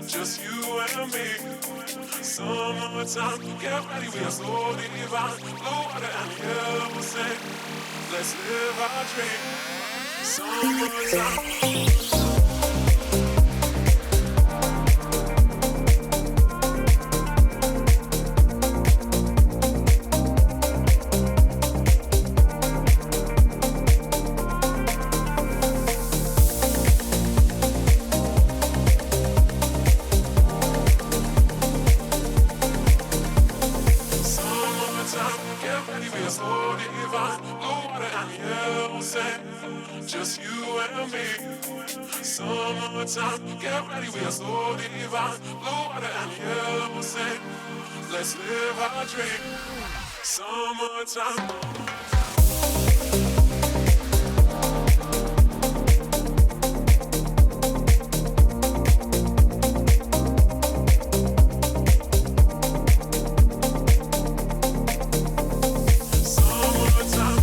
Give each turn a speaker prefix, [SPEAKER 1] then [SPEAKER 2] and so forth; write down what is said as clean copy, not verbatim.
[SPEAKER 1] just you and me. Summertime, get ready, we are so divine. Blue water and yellow sand. Let's live our dream. Summertime. Just you and me. Summertime, get ready, we are so divine. Blue water and yellow sand. Let's live our dream. Summertime. Summertime.